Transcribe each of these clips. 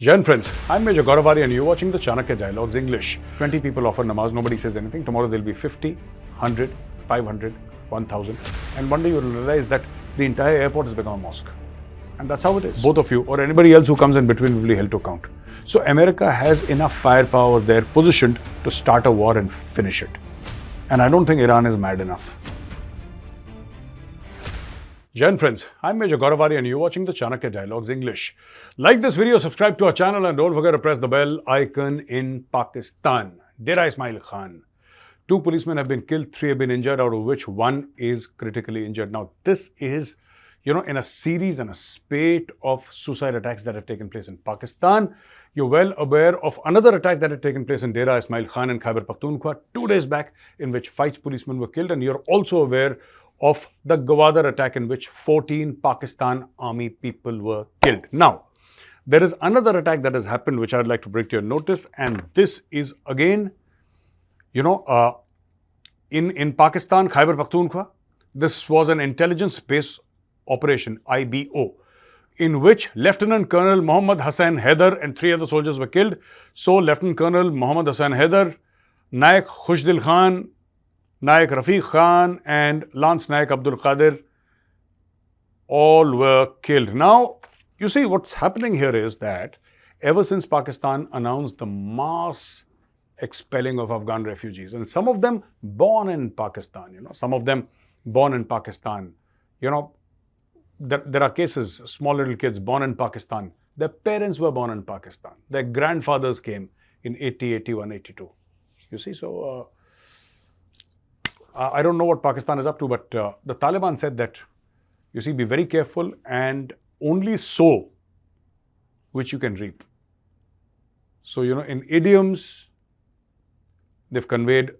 Jain friends, I'm Major Gaurav Arya and you're watching the Chanakya Dialogues English. 20 people offer namaz, nobody says anything. Tomorrow there'll be 50, 100, 500, 1000. And one day you'll realize that the entire airport has become a mosque. And that's how it is. Both of you or anybody else who comes in between will be held to account. So America has enough firepower there positioned to start a war and finish it. And I don't think Iran is mad enough. Jain friends, I'm Major Gaurav Arya and you're watching the Chanakya Dialogues English. Like this video, subscribe to our channel and don't forget to press the bell icon in Pakistan. Dera Ismail Khan. 2 policemen have been killed, 3 have been injured, out of which 1 is critically injured. Now, this is, in a series and a spate of suicide attacks that have taken place in Pakistan. You're well aware of another attack that had taken place in Dera Ismail Khan and Khyber Pakhtunkhwa 2 days back, in which 5 policemen were killed, and you're also aware of the Gwadar attack in which 14 Pakistan army people were killed. Now, there is another attack that has happened which I'd like to bring to your notice, and this is again, in Pakistan, Khyber Pakhtunkhwa. This was an intelligence-based operation, IBO, in which Lieutenant Colonel Mohammad Hassan Haider and 3 other soldiers were killed. So, Lieutenant Colonel Mohammad Hassan Haider, Naik Khushdil Khan, Naik Rafiq Khan and Lance Naik Abdul Qadir all were killed. Now, you see what's happening here is that ever since Pakistan announced the mass expelling of Afghan refugees, and some of them born in Pakistan, there are cases, small little kids born in Pakistan, their parents were born in Pakistan, their grandfathers came in 80, 81, 82. You see, so I don't know what Pakistan is up to, but the Taliban said that, be very careful and only sow which you can reap. So, in idioms, they've conveyed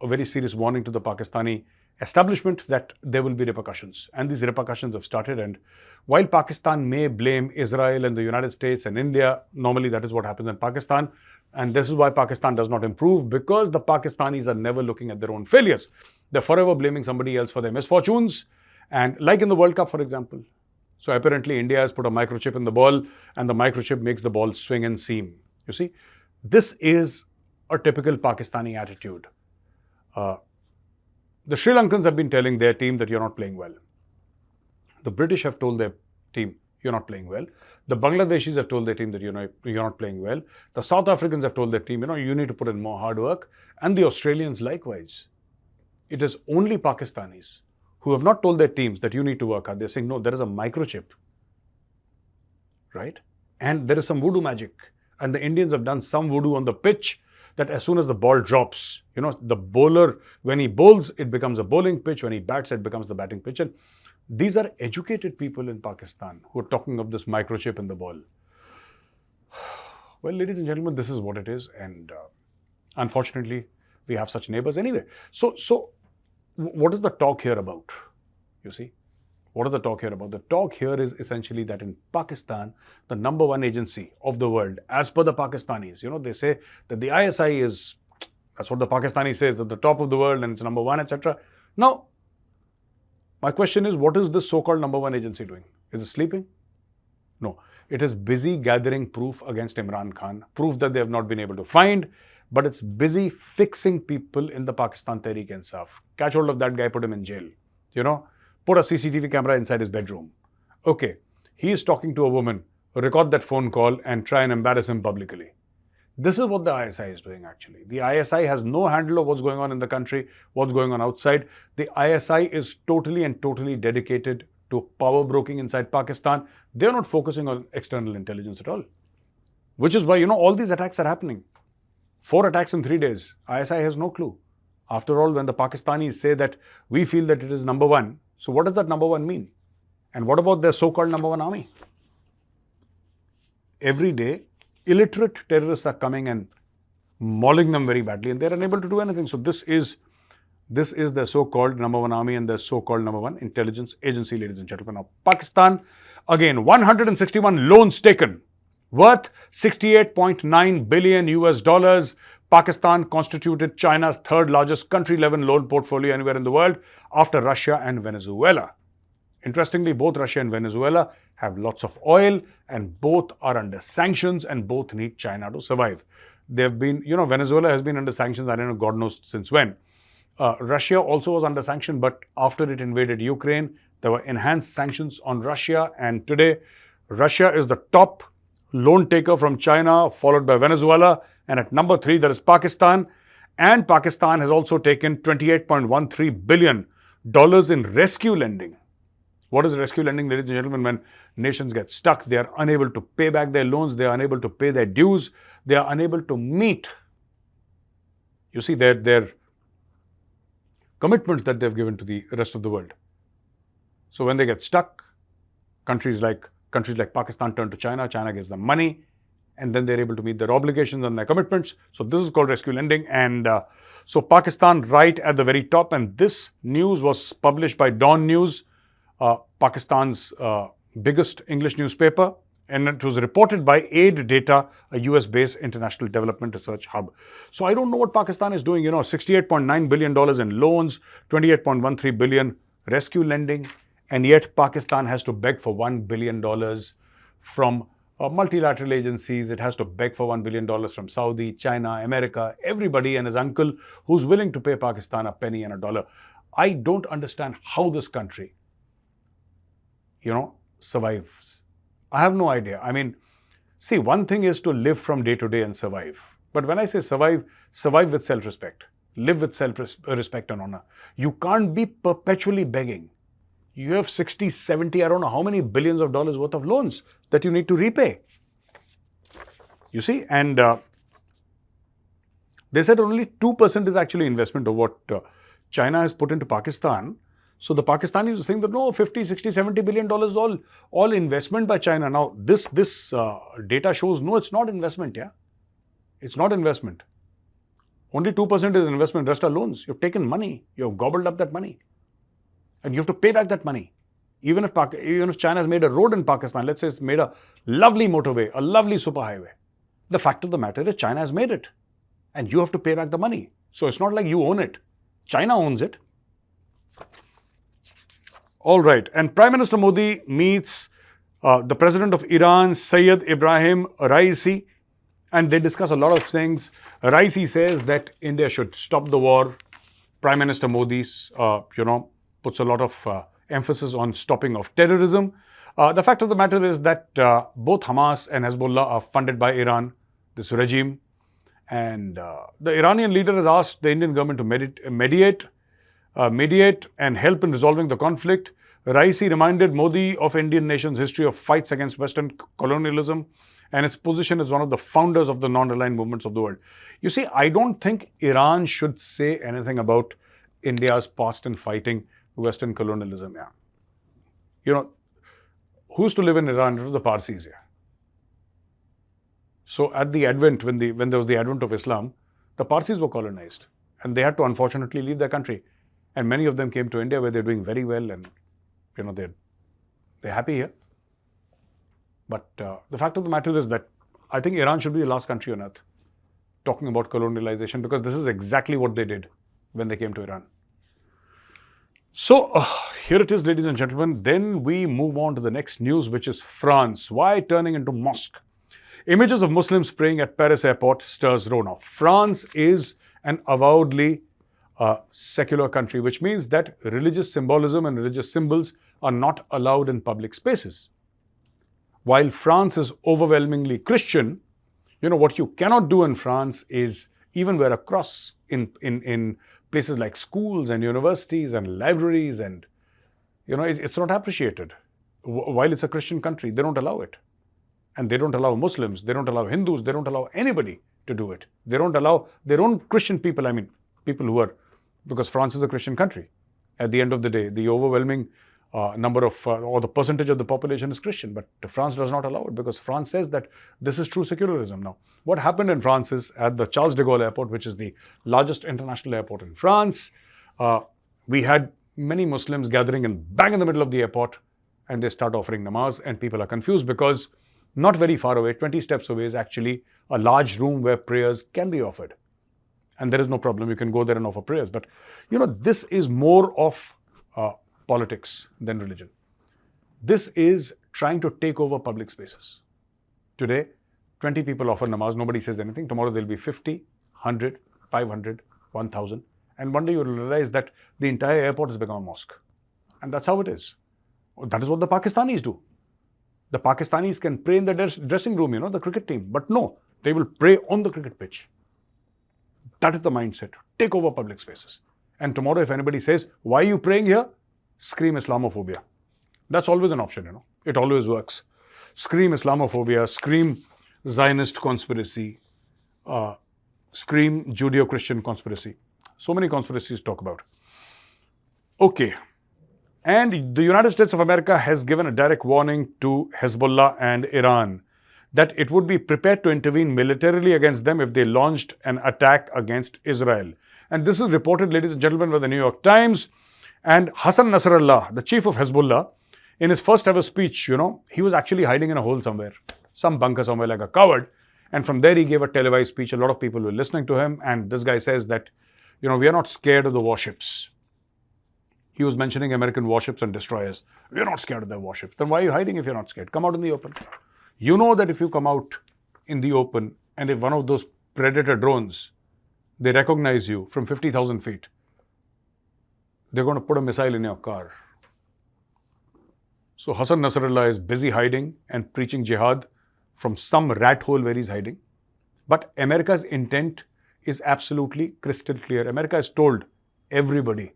a very serious warning to the Pakistani establishment that there will be repercussions. And these repercussions have started. And while Pakistan may blame Israel and the United States and India, normally that is what happens in Pakistan. And this is why Pakistan does not improve, because the Pakistanis are never looking at their own failures. They're forever blaming somebody else for their misfortunes. And like in the World Cup, for example. So apparently India has put a microchip in the ball and the microchip makes the ball swing and seam. You see, this is a typical Pakistani attitude. The Sri Lankans have been telling their team that you're not playing well. The British have told their team, you're not playing well. The Bangladeshis have told their team that you're not playing well. The South Africans have told their team, you need to put in more hard work. And the Australians likewise. It is only Pakistanis who have not told their teams that you need to work hard. They're saying, no, there is a microchip, right? And there is some voodoo magic. And the Indians have done some voodoo on the pitch that as soon as the ball drops, the bowler, when he bowls, it becomes a bowling pitch. When he bats, it becomes the batting pitch. And these are educated people in Pakistan who are talking of this microchip in the ball. Well, ladies and gentlemen, this is what it is. And unfortunately, we have such neighbors anyway. So what is the talk here about? You see, what is the talk here about? The talk here is essentially that in Pakistan, the number 1 agency of the world, as per the Pakistanis, they say that the ISI is, that's what the Pakistani says, at the top of the world and it's number 1, etc. Now, my question is, what is this so-called number 1 agency doing? Is it sleeping? No. It is busy gathering proof against Imran Khan, proof that they have not been able to find, but it's busy fixing people in the Pakistan Tehreek-e-Insaf. Catch hold of that guy, put him in jail. Put a CCTV camera inside his bedroom. Okay, he is talking to a woman, record that phone call and try and embarrass him publicly. This is what the ISI is doing actually. The ISI has no handle of what's going on in the country, what's going on outside. The ISI is totally and totally dedicated to power broking inside Pakistan. They're not focusing on external intelligence at all. Which is why, all these attacks are happening. 4 attacks in 3 days. ISI has no clue. After all, when the Pakistanis say that we feel that it is number 1, so what does that number 1 mean? And what about their so-called number 1 army? Every day, illiterate terrorists are coming and mauling them very badly and they're unable to do anything. So this is their so-called number 1 army and their so-called number 1 intelligence agency, ladies and gentlemen. Now, Pakistan, again, 161 loans taken, worth $68.9 billion US. Pakistan constituted China's 3rd largest country-level loan portfolio anywhere in the world after Russia and Venezuela. Interestingly, both Russia and Venezuela have lots of oil and both are under sanctions and both need China to survive. They've been, Venezuela has been under sanctions, I don't know, God knows since when. Russia also was under sanction, but after it invaded Ukraine, there were enhanced sanctions on Russia. And today, Russia is the top loan taker from China, followed by Venezuela. And at number 3, there is Pakistan. And Pakistan has also taken $28.13 billion in rescue lending. What is rescue lending, ladies and gentlemen? When nations get stuck, they are unable to pay back their loans, they are unable to pay their dues, they are unable to meet, their commitments that they've given to the rest of the world. So when they get stuck, countries like Pakistan turn to China, China gives them money, and then they're able to meet their obligations and their commitments. So this is called rescue lending. And so Pakistan right at the very top. And this news was published by Dawn News, Pakistan's biggest English newspaper. And it was reported by Aid Data, a US-based international development research hub. So I don't know what Pakistan is doing. $68.9 billion in loans, $28.13 billion rescue lending. And yet Pakistan has to beg for $1 billion from multilateral agencies. It has to beg for $1 billion from Saudi, China, America, everybody and his uncle who's willing to pay Pakistan a penny and a dollar. I don't understand how this country, survives. I have no idea. I mean, see, one thing is to live from day to day and survive. But when I say survive with self-respect. Live with self-respect and honor. You can't be perpetually begging. You have 60, 70, I don't know how many billions of dollars worth of loans that you need to repay. You see, and they said only 2% is actually investment of what China has put into Pakistan. So the Pakistanis think that no, 50, 60, 70 billion dollars all investment by China. Now this data shows no, it's not investment, yeah. It's not investment. Only 2% is investment, rest are loans. You've taken money, you've gobbled up that money. And you have to pay back that money. Even if China has made a road in Pakistan, let's say it's made a lovely motorway, a lovely superhighway. The fact of the matter is China has made it. And you have to pay back the money. So it's not like you own it. China owns it. All right. And Prime Minister Modi meets the President of Iran, Sayyid Ibrahim Raisi. And they discuss a lot of things. Raisi says that India should stop the war. Prime Minister Modi's, puts a lot of emphasis on stopping of terrorism. The fact of the matter is that both Hamas and Hezbollah are funded by Iran, this regime. And the Iranian leader has asked the Indian government to mediate and help in resolving the conflict. Raisi reminded Modi of Indian nation's history of fights against Western colonialism and its position as one of the founders of the non-aligned movements of the world. You see, I don't think Iran should say anything about India's past in fighting Western colonialism, yeah. Who used to live in Iran? It was the Parsis, yeah. So at the advent, when there was the advent of Islam, the Parsis were colonized. And they had to unfortunately leave their country. And many of them came to India where they're doing very well and, they're happy here. But the fact of the matter is that I think Iran should be the last country on earth talking about colonialization because this is exactly what they did when they came to Iran. So here it is, ladies and gentlemen. Then we move on to the next news, which is France. Why turning into mosque? Images of Muslims praying at Paris airport stirs row. Now, France is an avowedly secular country, which means that religious symbolism and religious symbols are not allowed in public spaces. While France is overwhelmingly Christian, what you cannot do in France is even wear a cross in places like schools and universities and libraries, and it's not appreciated. While it's a Christian country, they don't allow it. And they don't allow Muslims, they don't allow Hindus, they don't allow anybody to do it. They don't allow their own Christian people, people who are, because France is a Christian country. At the end of the day, the overwhelming number of, or the percentage of the population is Christian, but France does not allow it because France says that this is true secularism. Now, what happened in France is at the Charles de Gaulle airport, which is the largest international airport in France, we had many Muslims gathering bang in the middle of the airport, and they start offering namaz, and people are confused because not very far away, 20 steps away, is actually a large room where prayers can be offered. And there is no problem, you can go there and offer prayers. But, this is more of politics than religion. This is trying to take over public spaces. Today, 20 people offer namaz, nobody says anything. Tomorrow there'll be 50, 100, 500, 1,000. And one day you'll realize that the entire airport has become a mosque. And that's how it is. That is what the Pakistanis do. The Pakistanis can pray in the dressing room, the cricket team. But no, they will pray on the cricket pitch. That is the mindset. Take over public spaces. And tomorrow if anybody says, why are you praying here? Scream Islamophobia. That's always an option, It always works. Scream Islamophobia, scream Zionist conspiracy, scream Judeo-Christian conspiracy. So many conspiracies to talk about. Okay. And the United States of America has given a direct warning to Hezbollah and Iran that it would be prepared to intervene militarily against them if they launched an attack against Israel. And this is reported, ladies and gentlemen, by the New York Times. And Hassan Nasrallah, the chief of Hezbollah, in his first ever speech, he was actually hiding in a hole somewhere, some bunker somewhere like a coward. And from there he gave a televised speech. A lot of people were listening to him. And this guy says that, we are not scared of the warships. He was mentioning American warships and destroyers. We are not scared of their warships. Then why are you hiding if you're not scared? Come out in the open. You know that if you come out in the open and if one of those Predator drones, they recognize you from 50,000 feet, they're going to put a missile in your car. So Hassan Nasrallah is busy hiding and preaching jihad from some rat hole where he's hiding. But America's intent is absolutely crystal clear. America has told everybody,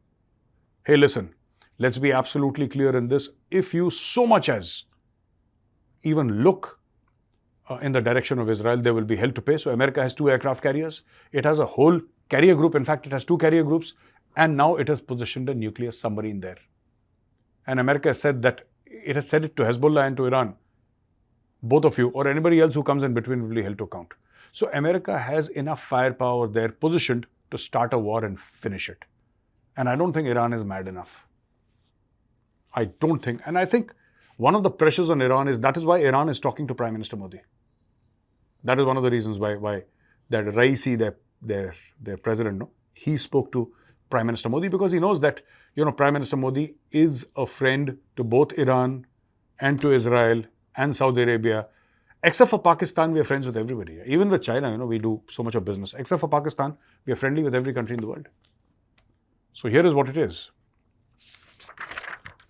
hey, listen, let's be absolutely clear in this. If you so much as even look in the direction of Israel, there will be hell to pay. So America has 2 aircraft carriers. It has a whole carrier group. In fact, it has 2 carrier groups. And now it has positioned a nuclear submarine there. And America has said that it has said it to Hezbollah and to Iran. Both of you or anybody else who comes in between will be held to account. So America has enough firepower there positioned to start a war and finish it. And I don't think Iran is mad enough. I don't think. And I think one of the pressures on Iran is that is why Iran is talking to Prime Minister Modi. That is one of the reasons why that Raisi, their president, he spoke to Prime Minister Modi because he knows that, Prime Minister Modi is a friend to both Iran and to Israel and Saudi Arabia. Except for Pakistan, we are friends with everybody. Even with China, we do so much of business. Except for Pakistan, we are friendly with every country in the world. So here is what it is.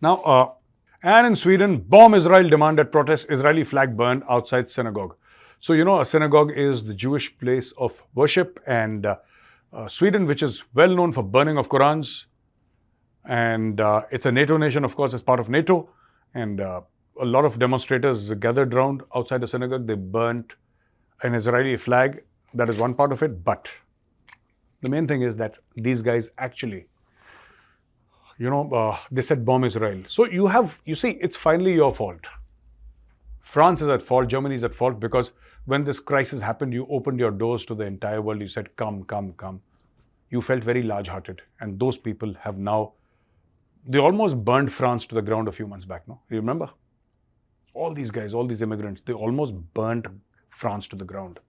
Now, and in Sweden, bomb Israel demanded protest, Israeli flag burned outside synagogue. So, a synagogue is the Jewish place of worship, and Sweden, which is well known for burning of Qurans, and it's a NATO nation, of course, as part of NATO, and a lot of demonstrators gathered around outside the synagogue. They burnt an Israeli flag. That is one part of it, but the main thing is that these guys actually, they said bomb Israel. So you see, it's finally your fault. France is at fault, Germany is at fault because when this crisis happened, you opened your doors to the entire world. You said, come, come, come. You felt very large-hearted. And those people have now, they almost burned France to the ground a few months back, no? You remember? All these guys, all these immigrants, they almost burnt France to the ground.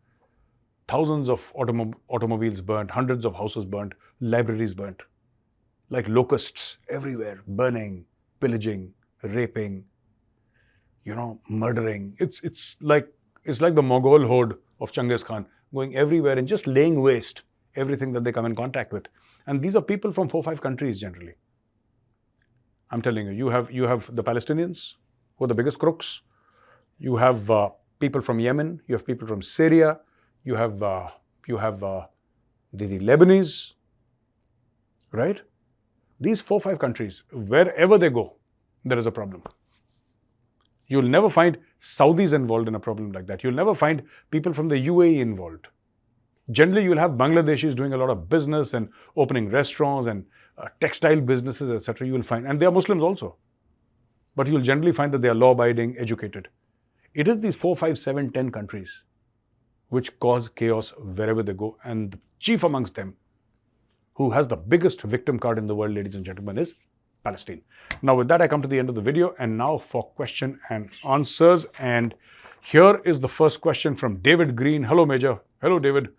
Thousands of automobiles burnt, hundreds of houses burnt, libraries burnt. Like locusts everywhere, burning, pillaging, raping, murdering. It's like the Mughal horde of Genghis Khan going everywhere and just laying waste everything that they come in contact with. And these are people from 4-5 countries generally. I'm telling you, you have the Palestinians, who are the biggest crooks. You have people from Yemen. You have people from Syria. You have the Lebanese, right? These 4-5 countries, wherever they go, there is a problem. You'll never find Saudis involved in a problem like that. You'll never find people from the UAE involved. Generally, you'll have Bangladeshis doing a lot of business and opening restaurants and textile businesses, etc. You will find, and they are Muslims also. But you'll generally find that they are law-abiding, educated. It is these 4, 5, 7, 10 countries which cause chaos wherever they go. And the chief amongst them, who has the biggest victim card in the world, ladies and gentlemen, is Palestine. Now, with that, I come to the end of the video. And now for question and answers. And here is the first question from David Green. Hello, Major. Hello, David.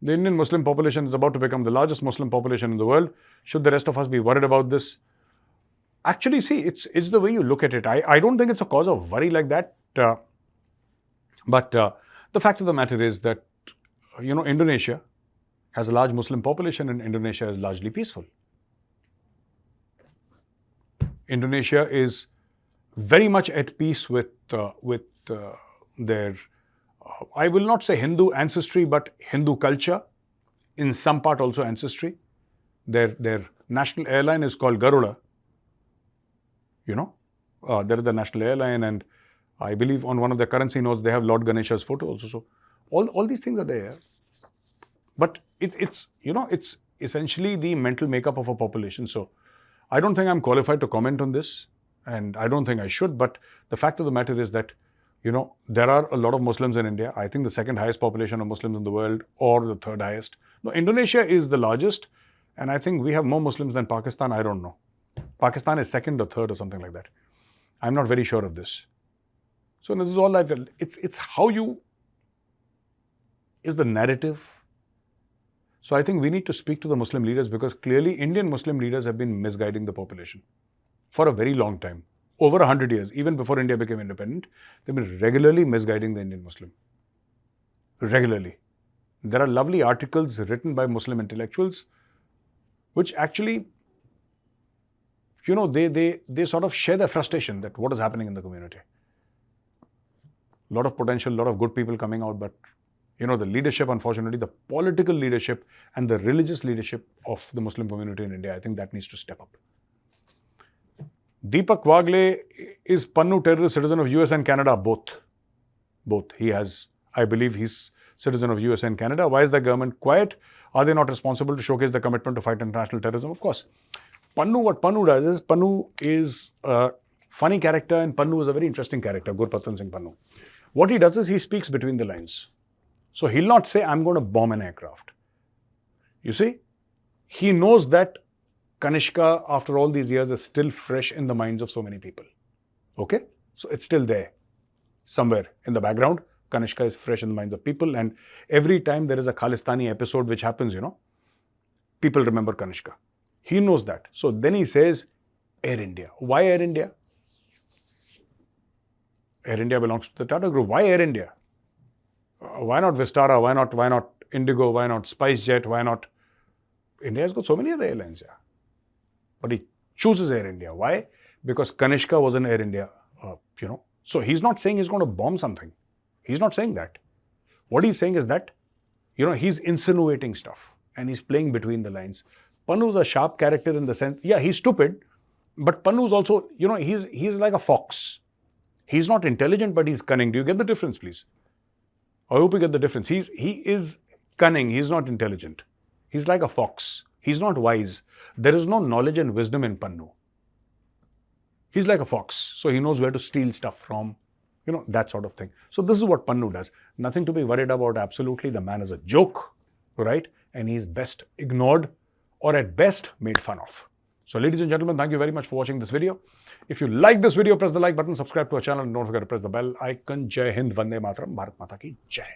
The Indian Muslim population is about to become the largest Muslim population in the world. Should the rest of us be worried about this? Actually, see, it's the way you look at it. I don't think it's a cause of worry like that. But the fact of the matter is that, Indonesia has a large Muslim population and Indonesia is largely peaceful. Indonesia is very much at peace with their, I will not say Hindu ancestry, but Hindu culture, in some part also ancestry. Their national airline is called Garuda. They're the national airline, and I believe on one of their currency notes they have Lord Ganesha's photo also. So all these things are there. But it's essentially the mental makeup of a population. So I don't think I'm qualified to comment on this, and I don't think I should. But the fact of the matter is that, there are a lot of Muslims in India. I think the second highest population of Muslims in the world, or the third highest. No, Indonesia is the largest, and I think we have more Muslims than Pakistan. I don't know. Pakistan is second or third or something like that. I'm not very sure of this. So this is all like, it's how you, is the narrative. So I think we need to speak to the Muslim leaders, because clearly Indian Muslim leaders have been misguiding the population for a very long time. Over 100 years, even before India became independent, they've been regularly misguiding the Indian Muslim. Regularly. There are lovely articles written by Muslim intellectuals which actually, they sort of share their frustration that what is happening in the community. A lot of potential, a lot of good people coming out, but the leadership, unfortunately, the political leadership and the religious leadership of the Muslim community in India, I think that needs to step up. Deepak Wagle is Pannu terrorist citizen of US and Canada? Both. He has, I believe he's citizen of US and Canada. Why is the government quiet? Are they not responsible to showcase the commitment to fight international terrorism? Of course. What Pannu does is, Pannu is a funny character, and Pannu is a very interesting character, Gurpatwan Singh Pannu. What he does is he speaks between the lines. So he'll not say, I'm going to bomb an aircraft. You see, he knows that Kanishka, after all these years, is still fresh in the minds of so many people. Okay? So it's still there. Somewhere in the background, Kanishka is fresh in the minds of people, and every time there is a Khalistani episode which happens, people remember Kanishka. He knows that. So then he says, Air India. Why Air India? Air India belongs to the Tata Group. Why Air India? Why not Vistara? Why not Indigo? Why not SpiceJet? Why not? India has got so many other airlines, yeah. But he chooses Air India. Why? Because Kanishka was in Air India, So he's not saying he's going to bomb something. He's not saying that. What he's saying is that, he's insinuating stuff and he's playing between the lines. Pannu's a sharp character in the sense, yeah, he's stupid, but Pannu's also, he's like a fox. He's not intelligent, but he's cunning. Do you get the difference, please? I hope you get the difference. He is cunning. He's not intelligent. He's like a fox. He's not wise. There is no knowledge and wisdom in Pannu. He's like a fox. So he knows where to steal stuff from, that sort of thing. So this is what Pannu does. Nothing to be worried about, absolutely. The man is a joke, right? And he's best ignored, or at best made fun of. So ladies and gentlemen, thank you very much for watching this video. If you like this video, press the like button, subscribe to our channel, and don't forget to press the bell icon. Jai Hind, Vande Mataram, Bharat Mata ki Jai.